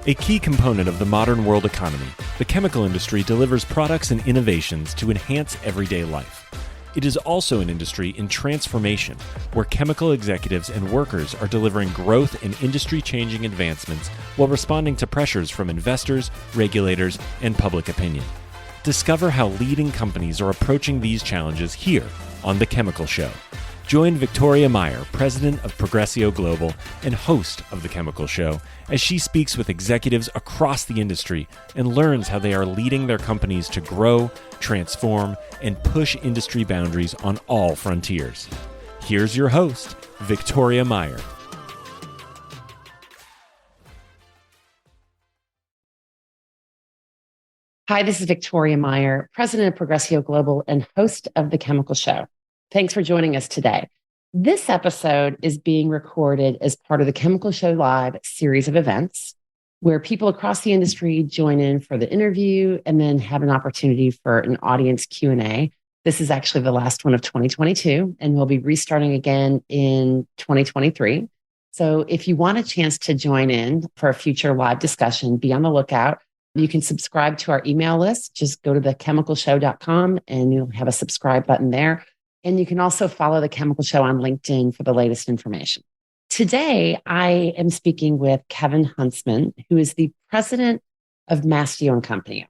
A key component of the modern world economy, the chemical industry delivers products and innovations to enhance everyday life. It is also an industry in transformation, where chemical executives and workers are delivering growth and industry-changing advancements while responding to pressures from investors, regulators, and public opinion. Discover how leading companies are approaching these challenges here on The Chemical Show. Join Victoria Meyer, president of Progressio Global and host of The Chemical Show, as she speaks with executives across the industry and learns how they are leading their companies to grow, transform, and push industry boundaries on all frontiers. Here's your host, Victoria Meyer. Hi, this is Victoria Meyer, president of Progressio Global and host of The Chemical Show. Thanks for joining us today. This episode is being recorded as part of the Chemical Show Live series of events where people across the industry join in for the interview and then have an opportunity for an audience Q&A. This is actually the last one of 2022, and we'll be restarting again in 2023. So if you want a chance to join in for a future live discussion, be on the lookout. You can subscribe to our email list. Just go to thechemicalshow.com and you'll have a subscribe button there. And you can also follow The Chemical Show on LinkedIn for the latest information. Today, I am speaking with Kevin Huntsman, who is the president of Mastio Company.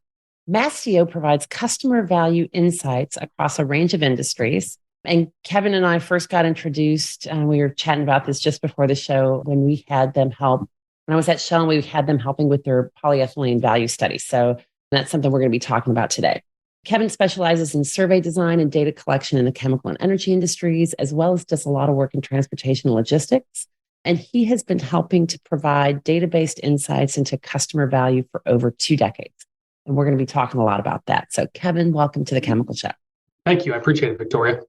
Mastio provides customer value insights across a range of industries. And Kevin and I first got introduced, and we were chatting about this just before the show when we had them help. When I was at Shell, we had them helping with their polyethylene value study. So that's something we're going to be talking about today. Kevin specializes in survey design and data collection in the chemical and energy industries, as well as does a lot of work in transportation and logistics. And he has been helping to provide data-based insights into customer value for over 2 decades. And we're going to be talking a lot about that. So Kevin, welcome to The Chemical Show. Thank you. I appreciate it, Victoria.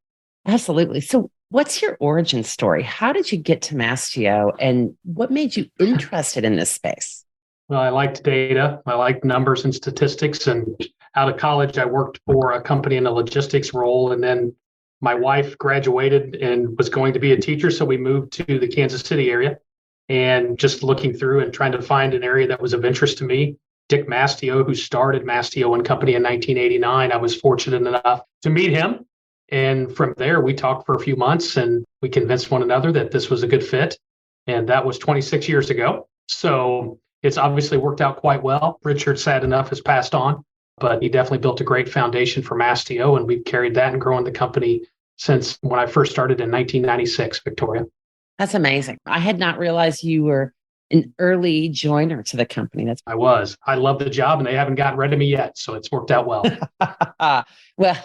Absolutely. So what's your origin story? How did you get to Mastio and what made you interested in this space? Well, I liked data. I liked numbers and statistics. And out of college, I worked for a company in a logistics role. And then my wife graduated and was going to be a teacher. So we moved to the Kansas City area and just looking through and trying to find an area that was of interest to me. Dick Mastio, who started Mastio Company in 1989, I was fortunate enough to meet him. And from there, we talked for a few months and we convinced one another that this was a good fit. And that was 26 years ago. So it's obviously worked out quite well. Richard, sad enough, has passed on, but he definitely built a great foundation for Mastio, and we've carried that and grown the company since when I first started in 1996, Victoria. That's amazing. I had not realized you were an early joiner to the company. I was. I love the job, and they haven't gotten rid of me yet, so it's worked out well. Well,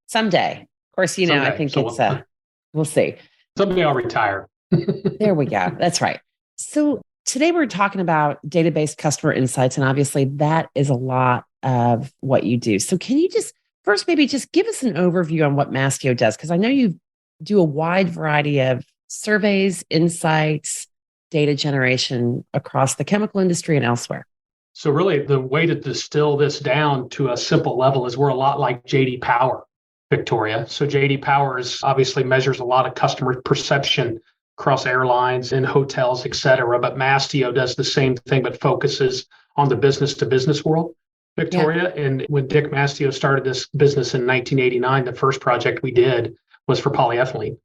someday. Of course, someday. I think we'll see. Someday I'll retire. There we go. That's right. So today we're talking about database customer insights, and obviously that is a lot of what you do. So can you just first maybe just give us an overview on what Mastio does? Because I know you do a wide variety of surveys, insights, data generation across the chemical industry and elsewhere. So really the way to distill this down to a simple level is we're a lot like J.D. Power, Victoria. So J.D. Power obviously measures a lot of customer perception across airlines and hotels, et cetera. But Mastio does the same thing, but focuses on the business to business world, Victoria. Yeah. And when Dick Mastio started this business in 1989, the first project we did was for polyethylene.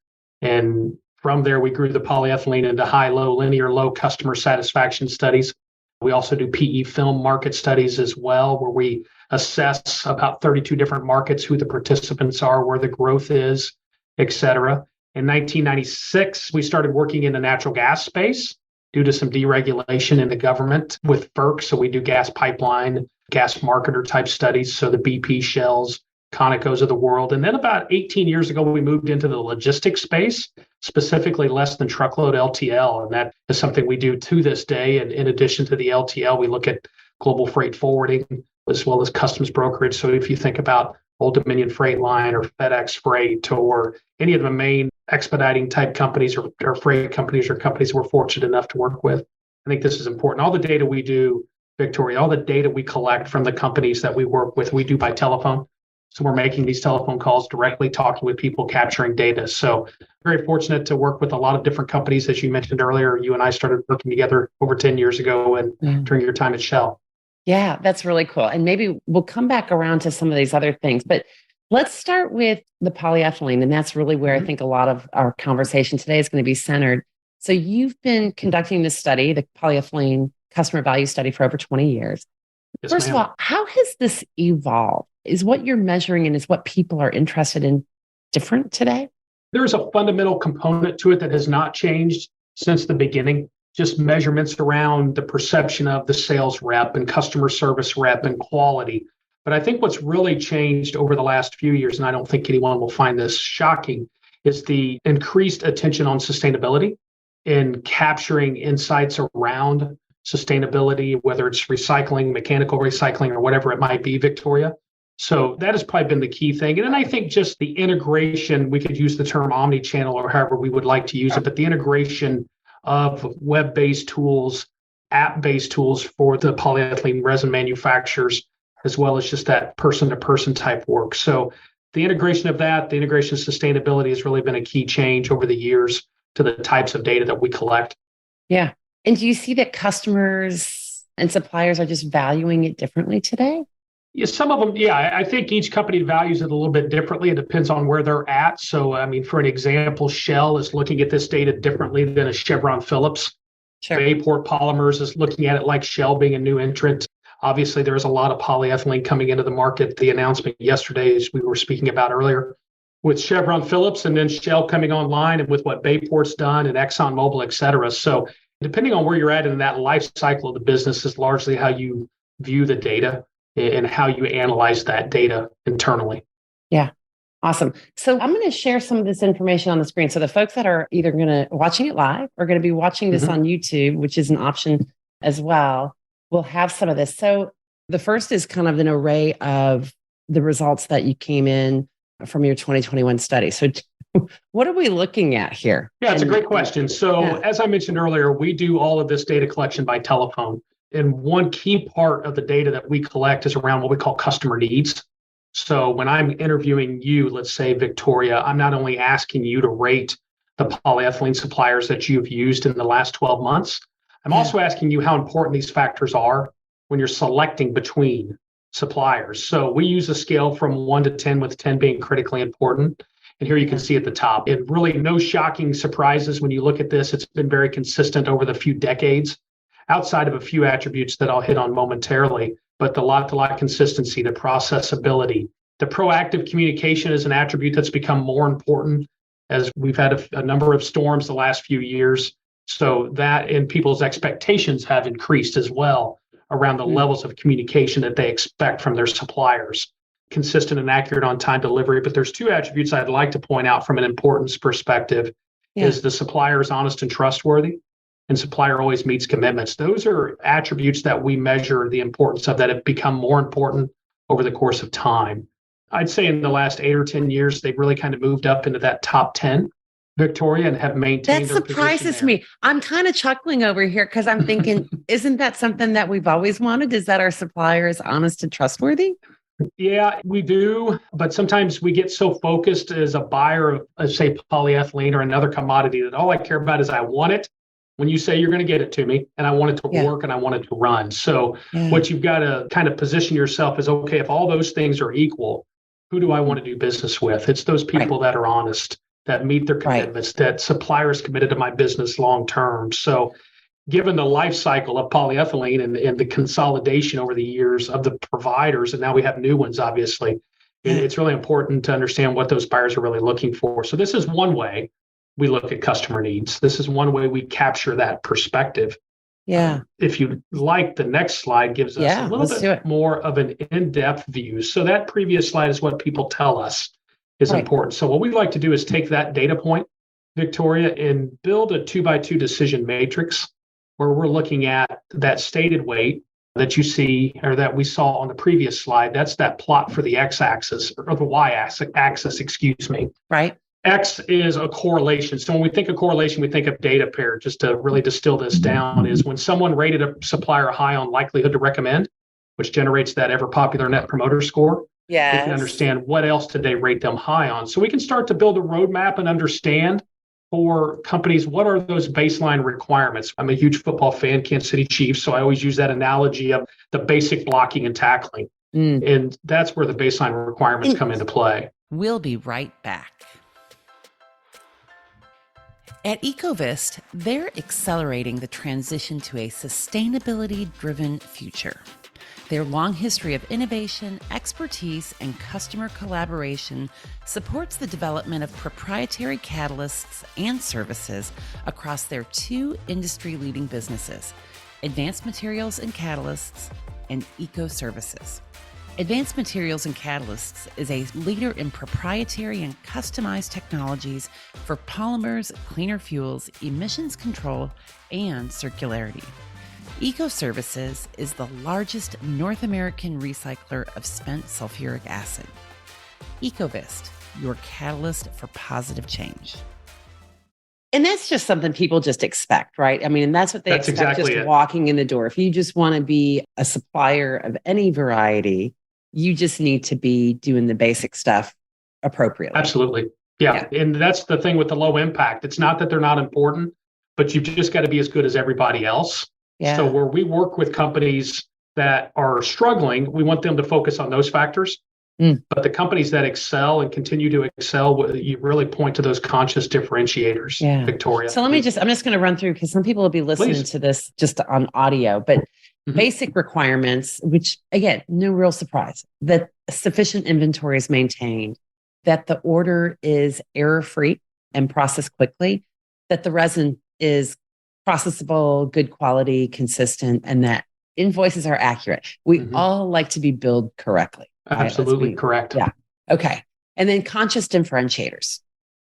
And from there, we grew the polyethylene into high, low, linear, low customer satisfaction studies. We also do PE film market studies as well, where we assess about 32 different markets, who the participants are, where the growth is, et cetera. In 1996, we started working in the natural gas space due to some deregulation in the government with FERC. So we do gas pipeline, gas marketer type studies. So the BP, Shells, Conocos of the world. And then about 18 years ago, we moved into the logistics space, specifically less than truckload LTL. And that is something we do to this day. And in addition to the LTL, we look at global freight forwarding as well as customs brokerage. So if you think about Old Dominion Freight Line or FedEx Freight or any of the main expediting type companies or freight companies or companies we're fortunate enough to work with, I think this is important. All the data we do, Victoria, all the data we collect from the companies that we work with, we do by telephone. So we're making these telephone calls directly, talking with people, capturing data. So very fortunate to work with a lot of different companies. As you mentioned earlier, you and I started working together over 10 years ago and during your time at Shell. Yeah, that's really cool. And maybe we'll come back around to some of these other things, but let's start with the polyethylene. And that's really where I think a lot of our conversation today is going to be centered. So you've been conducting this study, the polyethylene customer value study, for over 20 years. Yes, First of all, how has this evolved? Is what you're measuring and is what people are interested in different today? There's a fundamental component to it that has not changed since the beginning. Just measurements around the perception of the sales rep and customer service rep and quality. But I think what's really changed over the last few years, and I don't think anyone will find this shocking, is the increased attention on sustainability and capturing insights around sustainability, whether it's recycling, mechanical recycling, or whatever it might be, Victoria. So that has probably been the key thing. And then I think just the integration, we could use the term omni-channel or however we would like to use it, but the integration of web-based tools, app-based tools for the polyethylene resin manufacturers, as well as just that person-to-person type work. So the integration of that, the integration of sustainability has really been a key change over the years to the types of data that we collect. Yeah. And do you see that customers and suppliers are just valuing it differently today? Yeah, some of them, yeah. I think each company values it a little bit differently. It depends on where they're at. So, I mean, for an example, Shell is looking at this data differently than a Chevron Phillips. Sure. Bayport Polymers is looking at it like Shell being a new entrant. Obviously, there's a lot of polyethylene coming into the market. The announcement yesterday, as we were speaking about earlier, with Chevron Phillips and then Shell coming online and with what Bayport's done and ExxonMobil, et cetera. So depending on where you're at in that life cycle of the business is largely how you view the data and how you analyze that data internally. Yeah. Awesome. So I'm going to share some of this information on the screen. So the folks that are either watching it live or going to be watching this on YouTube, which is an option as well, will have some of this. So the first is kind of an array of the results that you came in from your 2021 study. So what are we looking at here? Yeah, it's a great question. So as I mentioned earlier, we do all of this data collection by telephone. And one key part of the data that we collect is around what we call customer needs. So when I'm interviewing you, let's say, Victoria, I'm not only asking you to rate the polyethylene suppliers that you've used in the last 12 months, I'm also asking you how important these factors are when you're selecting between suppliers. So we use a scale from 1 to 10, with 10 being critically important. And here you can see at the top, and really no shocking surprises when you look at this. It's been very consistent over the few decades, outside of a few attributes that I'll hit on momentarily, but the lot-to-lot consistency, the processability, the proactive communication is an attribute that's become more important as we've had a number of storms the last few years. So that and people's expectations have increased as well around the levels of communication that they expect from their suppliers. Consistent and accurate on-time delivery. But there's two attributes I'd like to point out from an importance perspective is the supplier is honest and trustworthy, and supplier always meets commitments. Those are attributes that we measure the importance of that have become more important over the course of time. I'd say in the last 8 or 10 years, they've really kind of moved up into that top 10, Victoria, and have maintained that their position surprises there. me. I'm kind of chuckling over here because I'm thinking, isn't that something that we've always wanted? Is that our supplier is honest and trustworthy? Yeah, we do. But sometimes we get so focused as a buyer of, say, polyethylene or another commodity that all I care about is I want it. When you say you're going to get it to me and I want it to work and I want it to run. So what you've got to kind of position yourself is, okay, if all those things are equal, who do I want to do business with? It's those people that are honest, that meet their commitments, that suppliers committed to my business long term. So given the life cycle of polyethylene and the consolidation over the years of the providers, and now we have new ones, obviously, it's really important to understand what those buyers are really looking for. So this is one way we look at customer needs. This is one way we capture that perspective. Yeah. If you like, the next slide gives us a little bit more of an in-depth view. So that previous slide is what people tell us is important. So what we like to do is take that data point, Victoria, and build a 2x2 decision matrix where we're looking at that stated weight that you see or that we saw on the previous slide. That's that plot for the x-axis or the y-axis, excuse me. Right. X is a correlation. So when we think of correlation, we think of data pair. Just to really distill this down is when someone rated a supplier high on likelihood to recommend, which generates that ever popular net promoter score. We can understand what else did they rate them high on. So we can start to build a roadmap and understand for companies, what are those baseline requirements? I'm a huge football fan, Kansas City Chiefs, so I always use that analogy of the basic blocking and tackling. And that's where the baseline requirements come into play. We'll be right back. At Ecovist, they're accelerating the transition to a sustainability-driven future. Their long history of innovation, expertise, and customer collaboration supports the development of proprietary catalysts and services across their two industry-leading businesses, Advanced Materials and Catalysts and Eco Services. Advanced Materials and Catalysts is a leader in proprietary and customized technologies for polymers, cleaner fuels, emissions control, and circularity. Eco Services is the largest North American recycler of spent sulfuric acid. Ecovist, your catalyst for positive change. And that's just something people just expect, right? I mean, and that's what they expect exactly just walking in the door. If you just want to be a supplier of any variety, you just need to be doing the basic stuff appropriately. Absolutely. Yeah. And that's the thing with the low impact. It's not that they're not important, but you've just got to be as good as everybody else. Yeah. So where we work with companies that are struggling, we want them to focus on those factors. But the companies that excel and continue to excel, you really point to those conscious differentiators, Victoria. So I'm just going to run through, because some people will be listening to this just on audio, but basic requirements, which again, no real surprise, that sufficient inventory is maintained, that the order is error-free and processed quickly, that the resin is processable, good quality, consistent, and that invoices are accurate. We all like to be billed correctly. Right? Absolutely correct. Yeah. Okay. And then conscious differentiators.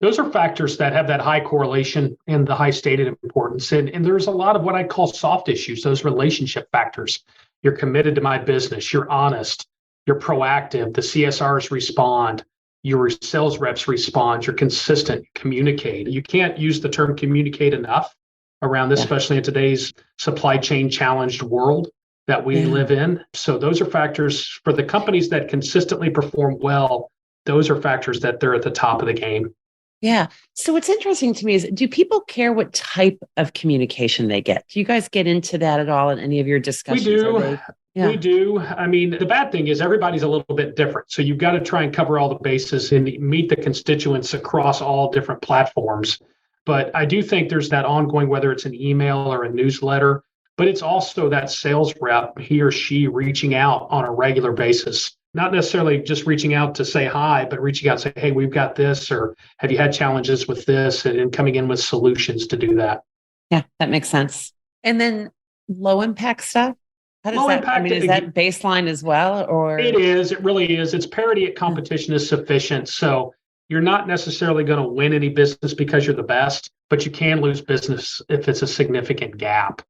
Those are factors that have that high correlation and the high stated importance. And there's a lot of what I call soft issues, those relationship factors. You're committed to my business. You're honest. You're proactive. The CSRs respond. Your sales reps respond. You're consistent. Communicate. You can't use the term communicate enough around this, especially in today's supply chain challenged world that we live in. So those are factors for the companies that consistently perform well. Those are factors that they're at the top of the game. Yeah. So what's interesting to me is, do people care what type of communication they get? Do you guys get into that at all in any of your discussions? We do. We do. I mean, the bad thing is everybody's a little bit different. So you've got to try and cover all the bases and meet the constituents across all different platforms. But I do think there's that ongoing, whether it's an email or a newsletter, but it's also that sales rep, he or she, reaching out on a regular basis. Not necessarily just reaching out to say hi, but reaching out and say, hey, we've got this, or have you had challenges with this, and coming in with solutions to do that. Yeah, that makes sense. And then low impact stuff? How does that, I mean, is that baseline as well? Or it is, it really is. It's parity at competition is sufficient. So you're not necessarily going to win any business because you're the best, but you can lose business if it's a significant gap.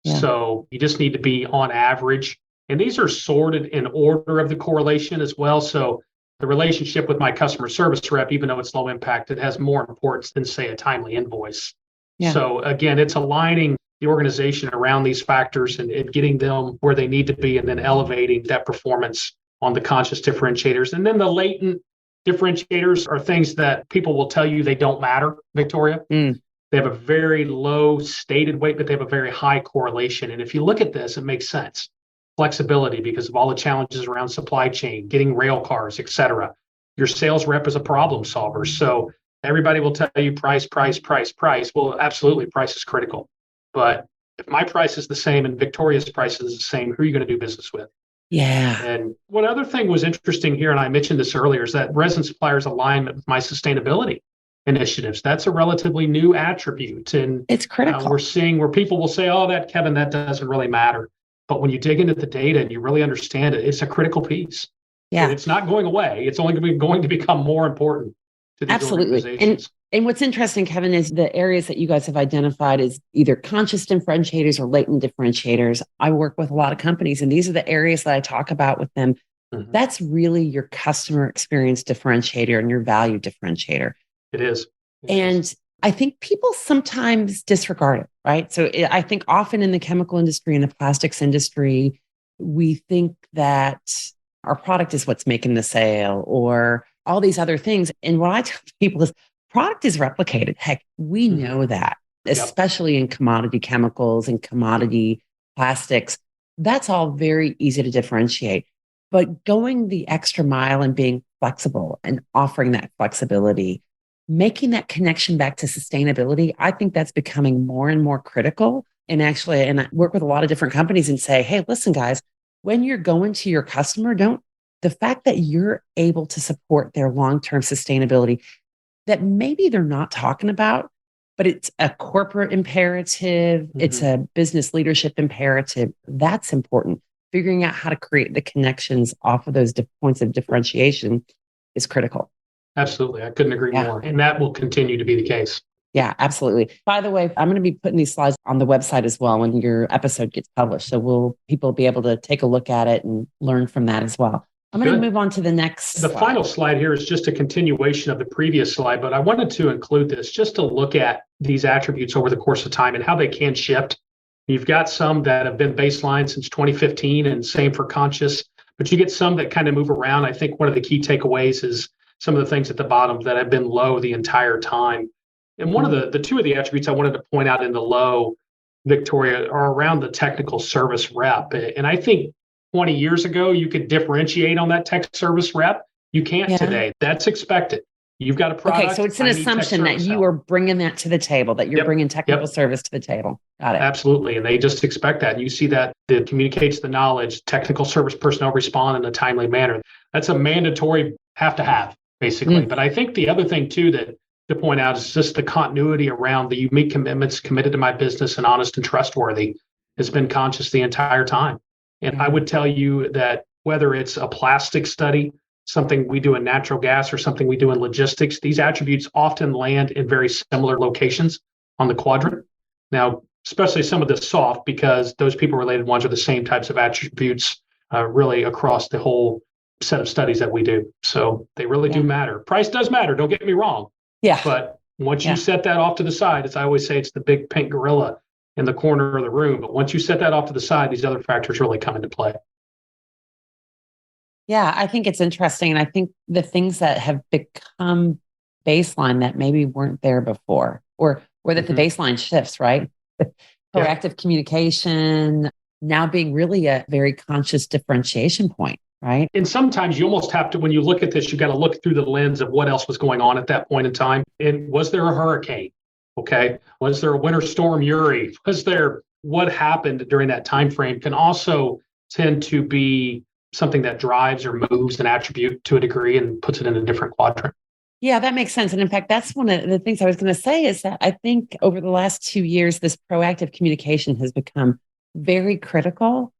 Yeah. So you just need to be on average. And these are sorted in order of the correlation as well. So the relationship with my customer service rep, even though it's low impact, it has more importance than, say, a timely invoice. Yeah. So again, it's aligning the organization around these factors and getting them where they need to be, and then elevating that performance on the conscious differentiators. And then the latent differentiators are things that people will tell you they don't matter, Victoria. They have a very low stated weight, but they have a very high correlation. And if you look at this, it makes sense. Flexibility, because of all the challenges around supply chain, getting rail cars, et cetera. Your sales rep is a problem solver. So everybody will tell you price, price, price, price. Well, absolutely, price is critical. But if my price is the same and Victoria's price is the same, who are you going to do business with? Yeah. And one other thing was interesting here, and I mentioned this earlier, is that resin suppliers alignment with my sustainability initiatives. That's a relatively new attribute. And it's critical. We're seeing where people will say, oh, that Kevin, that doesn't really matter. But when you dig into the data and you really understand it, it's a critical piece. Yeah. And it's not going away. It's only going to become more important to these organizations. And what's interesting, Kevin, is the areas that you guys have identified is either conscious differentiators or latent differentiators. I work with a lot of companies, and these are the areas that I talk about with them. That's really your customer experience differentiator and your value differentiator. It is. And I think people sometimes disregard it, right? So I think often in the chemical industry and the plastics industry, we think that our product is what's making the sale, or all these other things. And what I tell people is product is replicated. Heck, we know that, especially in commodity chemicals and commodity plastics. That's all very easy to differentiate. But going the extra mile and being flexible and offering that flexibility, making that connection back to sustainability, I think that's becoming more and more critical. And actually, and I work with a lot of different companies and say, hey, listen, guys, when you're going to your customer, the fact that you're able to support their long-term sustainability that maybe they're not talking about, but it's a corporate imperative, it's a business leadership imperative. That's important. Figuring out how to create the connections off of those points of differentiation is critical. Absolutely. I couldn't agree more. And that will continue to be the case. Yeah, absolutely. By the way, I'm going to be putting these slides on the website as well when your episode gets published. So people will be able to take a look at it and learn from that as well. I'm going to move on to the next slide. The final slide here is just a continuation of the previous slide, but I wanted to include this just to look at these attributes over the course of time and how they can shift. You've got some that have been baseline since 2015 and same for conscious, but you get some that kind of move around. I think one of the key takeaways is some of the things at the bottom that have been low the entire time. And one of the two of the attributes I wanted to point out in the low, Victoria, are around the technical service rep. And I think 20 years ago, you could differentiate on that tech service rep. You can't today. That's expected. You've got a product. Okay, so it's an assumption that you are bringing that to the table, that you're bringing technical service to the table. Got it. Absolutely. And they just expect that. And you see that it communicates the knowledge, technical service personnel respond in a timely manner. That's a mandatory have to have, basically. But I think the other thing, too, that to point out is just the continuity around the unique commitments committed to my business and honest and trustworthy has been conscious the entire time. And I would tell you that whether it's a plastic study, something we do in natural gas, or something we do in logistics, these attributes often land in very similar locations on the quadrant. Now, especially some of the soft, because those people-related ones are the same types of attributes really across the whole set of studies that we do. So they really do matter. Price does matter, don't get me wrong. Yeah. But once you set that off to the side, as I always say, it's the big pink gorilla in the corner of the room. But once you set that off to the side, these other factors really come into play. Yeah, I think it's interesting. And I think the things that have become baseline that maybe weren't there before, or that the baseline shifts, right? Proactive communication now being really a very conscious differentiation point, right? And sometimes you almost have to, when you look at this, you got to look through the lens of what else was going on at that point in time. And was there a hurricane? Okay. Was there a winter storm Uri? Was there what happened during that time frame can also tend to be something that drives or moves an attribute to a degree and puts it in a different quadrant. Yeah, that makes sense. And in fact, that's one of the things I was going to say is that I think over the last 2 years, this proactive communication has become very critical.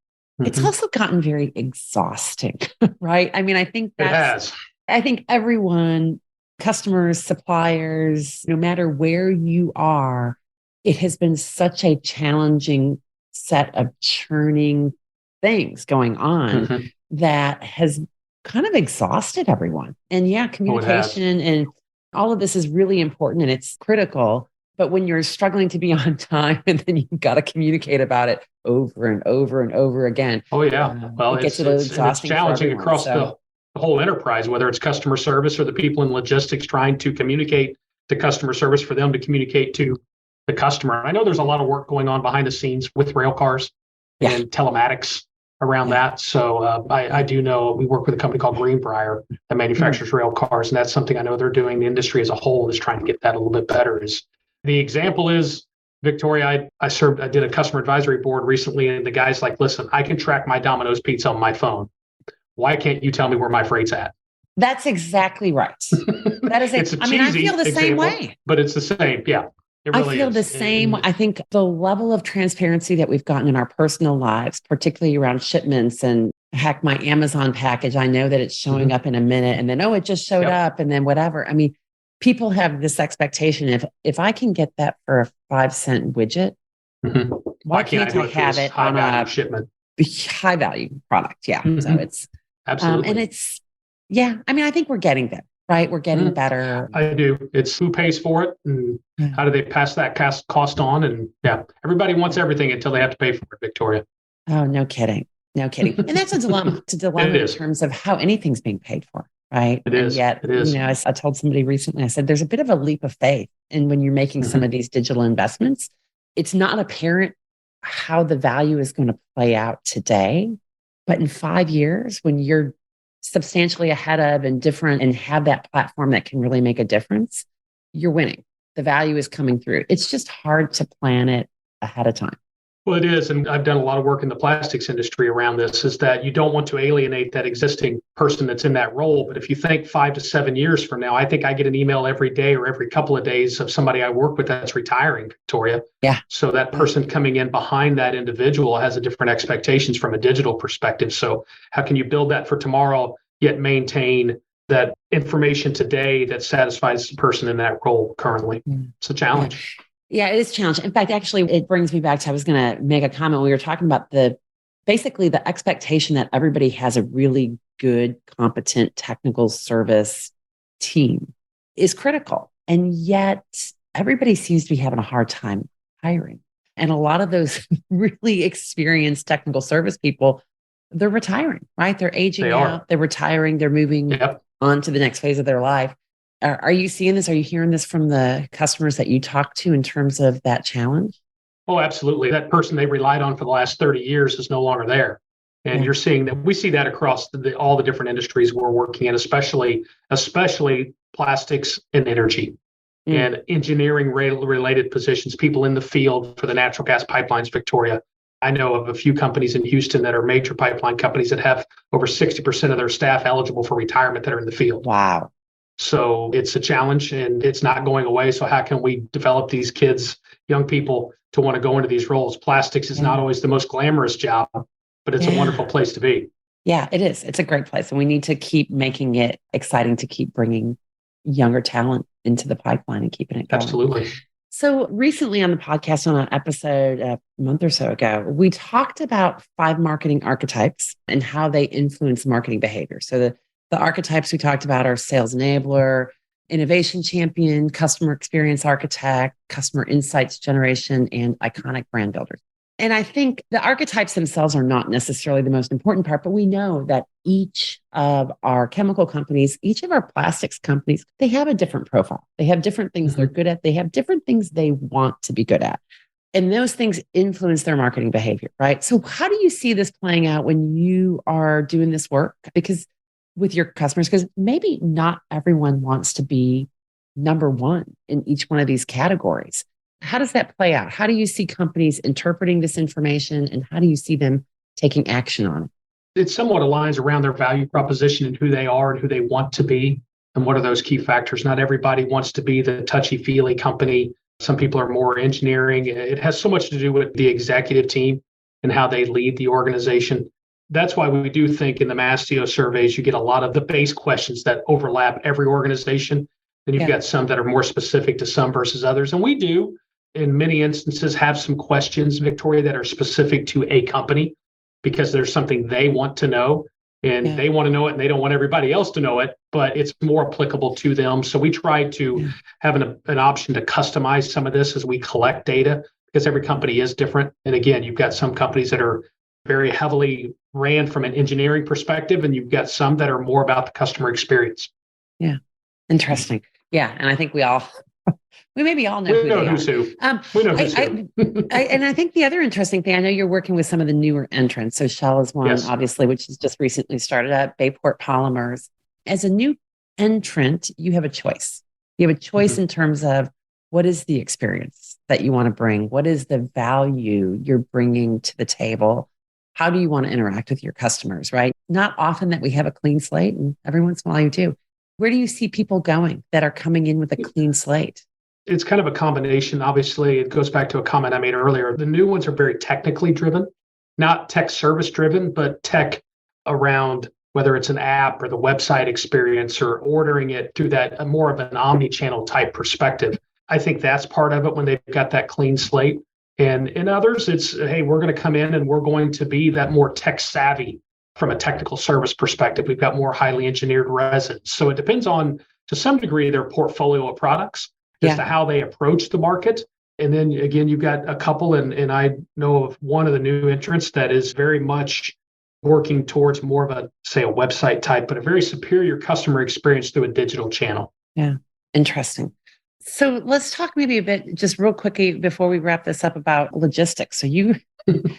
It's also gotten very exhausting, right? I mean, I think it has. I think everyone, customers, suppliers, no matter where you are, it has been such a challenging set of churning things going on that has kind of exhausted everyone. And yeah, communication and all of this is really important and it's critical. But when you're struggling to be on time and then you've got to communicate about it over and over and over again. Oh, yeah. Well, it gets a little exhausting. It's challenging across the whole enterprise, whether it's customer service or the people in logistics trying to communicate to customer service for them to communicate to the customer. I know there's a lot of work going on behind the scenes with rail cars and telematics around that. So I do know we work with a company called Greenbrier that manufactures rail cars, and that's something I know they're doing. The industry as a whole is trying to get that a little bit better. The example is, Victoria, I did a customer advisory board recently, and the guy's like, listen, I can track my Domino's pizza on my phone. Why can't you tell me where my freight's at? That's exactly right. That is, I feel the same way. But it's the same. Yeah. It really I feel the same. I think the level of transparency that we've gotten in our personal lives, particularly around shipments and heck, my Amazon package, I know that it's showing up in a minute and then, it just showed up and then whatever. I mean, people have this expectation if I can get that for a 5-cent widget, why can't I have it on a shipment? High value product? Yeah. So it's absolutely. And it's, I think we're getting there. Right. We're getting better. I do. It's who pays for it and how do they pass that cost on? And everybody wants everything until they have to pay for it, Victoria. Oh, no kidding. No kidding. And that's a dilemma. It's a dilemma in terms of how anything's being paid for, right? It and is. yet, It is. I told somebody recently, I said, there's a bit of a leap of faith. And when you're making some of these digital investments, it's not apparent how the value is going to play out today. But in 5 years, when you're substantially ahead of and different and have that platform that can really make a difference, you're winning. The value is coming through. It's just hard to plan it ahead of time. Well, it is. And I've done a lot of work in the plastics industry around this, is that you don't want to alienate that existing person that's in that role. But if you think 5 to 7 years from now, I think I get an email every day or every couple of days of somebody I work with that's retiring, Victoria. Yeah. So that person coming in behind that individual has a different expectations from a digital perspective. So how can you build that for tomorrow, yet maintain that information today that satisfies the person in that role currently? It's a challenge. Yeah, it is challenging. In fact, actually, it brings me back to, I was going to make a comment. We were talking about basically the expectation that everybody has a really good, competent technical service team is critical. And yet everybody seems to be having a hard time hiring. And a lot of those really experienced technical service people, they're retiring, right? They're aging out, they're retiring, they're moving on to the next phase of their life. Are you seeing this? Are you hearing this from the customers that you talk to in terms of that challenge? Oh, absolutely. That person they relied on for the last 30 years is no longer there. And you're seeing that. We see that across all the different industries we're working in, especially plastics and energy and engineering related positions, people in the field for the natural gas pipelines, Victoria. I know of a few companies in Houston that are major pipeline companies that have over 60% of their staff eligible for retirement that are in the field. Wow. So it's a challenge and it's not going away. So how can we develop these kids, young people, to want to go into these roles? Plastics is not always the most glamorous job, but it's a wonderful place to be. Yeah, it is. It's a great place. And we need to keep making it exciting to keep bringing younger talent into the pipeline and keeping it going. Absolutely. So recently on the podcast, on an episode a month or so ago, we talked about 5 marketing archetypes and how they influence marketing behavior. So the archetypes we talked about are sales enabler, innovation champion, customer experience architect, customer insights generation, and iconic brand builders. And I think the archetypes themselves are not necessarily the most important part, but we know that each of our chemical companies, each of our plastics companies, they have a different profile. They have different things they're good at. They have different things they want to be good at. And those things influence their marketing behavior, right? So how do you see this playing out when you are doing this work? Because with your customers, because maybe not everyone wants to be number one in each one of these categories. How does that play out? How do you see companies interpreting this information and how do you see them taking action on it? It somewhat aligns around their value proposition and who they are and who they want to be. And what are those key factors? Not everybody wants to be the touchy-feely company. Some people are more engineering. It has so much to do with the executive team and how they lead the organization. That's why we do think in the Mastio surveys, you get a lot of the base questions that overlap every organization. Then you've got some that are more specific to some versus others. And we do, in many instances, have some questions, Victoria, that are specific to a company because there's something they want to know and they want to know it and they don't want everybody else to know it, but it's more applicable to them. So we try to have an option to customize some of this as we collect data because every company is different. And again, you've got some companies that are very heavily ran from an engineering perspective, and you've got some that are more about the customer experience. Yeah. Interesting. Yeah. And I think we maybe all know who's who. We know who's who. And I think the other interesting thing, I know you're working with some of the newer entrants. So Shell is one, obviously, which has just recently started up, Bayport Polymers. As a new entrant, you have a choice. You have a choice in terms of what is the experience that you want to bring? What is the value you're bringing to the table? How do you want to interact with your customers, right? Not often that we have a clean slate, and every once in a while you do. Where do you see people going that are coming in with a clean slate? It's kind of a combination. Obviously, it goes back to a comment I made earlier. The new ones are very technically driven, not tech service driven, but tech around whether it's an app or the website experience or ordering it through that more of an omni-channel type perspective. I think that's part of it when they've got that clean slate. And in others, it's, hey, we're going to come in and we're going to be that more tech savvy from a technical service perspective. We've got more highly engineered resins. So it depends on, to some degree, their portfolio of products as to how they approach the market. And then again, you've got a couple, and I know of one of the new entrants that is very much working towards more of a, say, a website type, but a very superior customer experience through a digital channel. Yeah, interesting. So let's talk maybe a bit, just real quickly before we wrap this up, about logistics. So you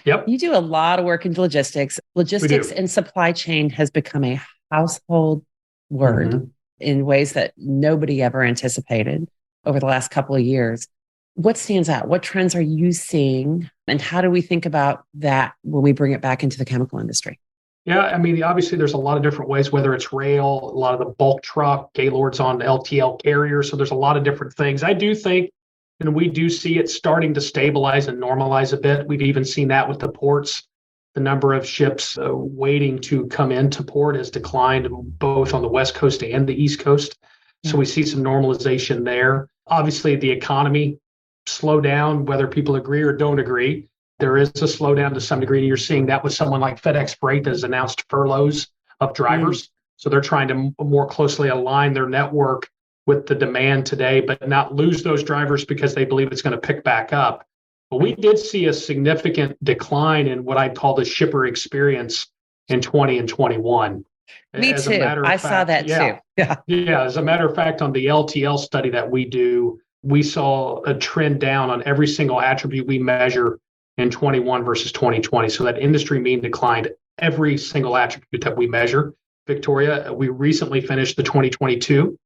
Yep. you do a lot of work in logistics. Logistics and supply chain has become a household word in ways that nobody ever anticipated over the last couple of years. What stands out? What trends are you seeing? And how do we think about that when we bring it back into the chemical industry? Yeah, I mean, obviously there's a lot of different ways, whether it's rail, a lot of the bulk truck, Gaylords on LTL carriers. So there's a lot of different things. I do think, and we do see it starting to stabilize and normalize a bit. We've even seen that with the ports. The number of ships waiting to come into port has declined both on the West Coast and the East Coast. So we see some normalization there. Obviously, the economy slowed down, whether people agree or don't agree. There is a slowdown to some degree. And you're seeing that with someone like FedEx Freight that has announced furloughs of drivers. So they're trying to more closely align their network with the demand today, but not lose those drivers because they believe it's going to pick back up. But we did see a significant decline in what I'd call the shipper experience in 20 and 21. Me too. I saw that too. Yeah. As a matter of fact, on the LTL study that we do, we saw a trend down on every single attribute we measure in 21 versus 2020. So that industry mean declined every single attribute that we measure. Victoria, we recently finished the 2022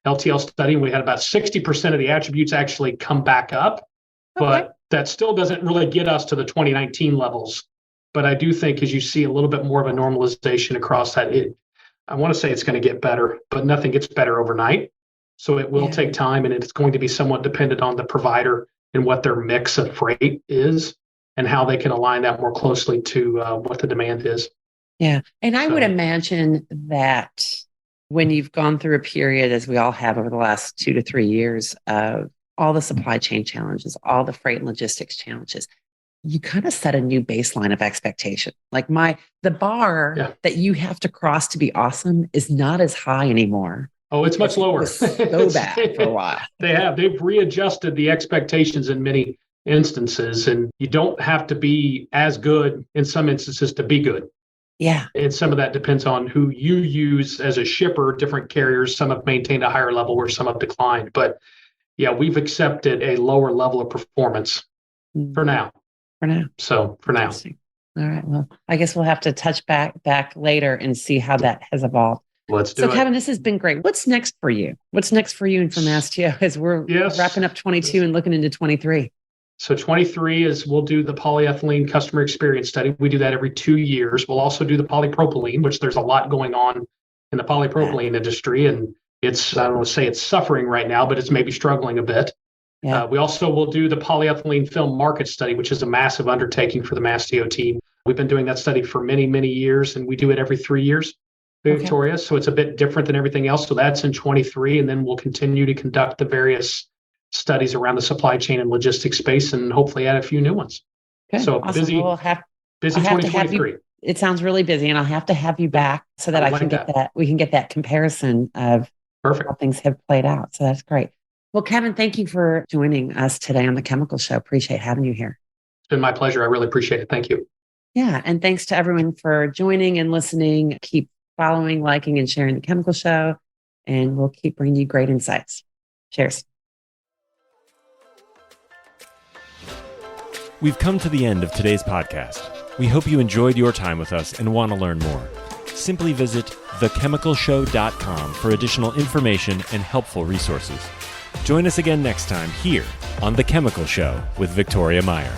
LTL study, and we had about 60% of the attributes actually come back up. But that still doesn't really get us to the 2019 levels. But I do think as you see a little bit more of a normalization across that, I want to say it's going to get better, but nothing gets better overnight. So it will take time, and it's going to be somewhat dependent on the provider and what their mix of freight is and how they can align that more closely to what the demand is. Yeah. And I would imagine that when you've gone through a period, as we all have over the last 2 to 3 years, of all the supply chain challenges, all the freight and logistics challenges, you kind of set a new baseline of expectation. Like the bar that you have to cross to be awesome is not as high anymore. Oh, it's much lower. It was so bad for a while. They've readjusted the expectations in many instances, and you don't have to be as good in some instances to be good. Yeah. And some of that depends on who you use as a shipper. Different carriers, some have maintained a higher level where some have declined. But yeah, we've accepted a lower level of performance for now. So for now. All right. Well, I guess we'll have to touch back later and see how that has evolved. Let's do it. So Kevin, this has been great. What's next for you? What's next for you and for Mastio as we're wrapping up 22 and looking into 23? So 23 is we'll do the polyethylene customer experience study. We do that every 2 years. We'll also do the polypropylene, which there's a lot going on in the polypropylene industry. And it's, I don't want to say it's suffering right now, but it's maybe struggling a bit. Yeah. We also will do the polyethylene film market study, which is a massive undertaking for the Mastio team. We've been doing that study for many, many years, and we do it every 3 years, Victoria. So it's a bit different than everything else. So that's in 23. And then we'll continue to conduct the various studies around the supply chain and logistics space and hopefully add a few new ones. Okay. So awesome. busy 2023. It sounds really busy, and I'll have to have you back so that I can get that. We can get that comparison of how things have played out. So that's great. Well, Kevin, thank you for joining us today on The Chemical Show. Appreciate having you here. It's been my pleasure. I really appreciate it. Thank you. Yeah. And thanks to everyone for joining and listening. Keep following, liking, and sharing The Chemical Show, and we'll keep bringing you great insights. Cheers. We've come to the end of today's podcast. We hope you enjoyed your time with us and want to learn more. Simply visit thechemicalshow.com for additional information and helpful resources. Join us again next time here on The Chemical Show with Victoria Meyer.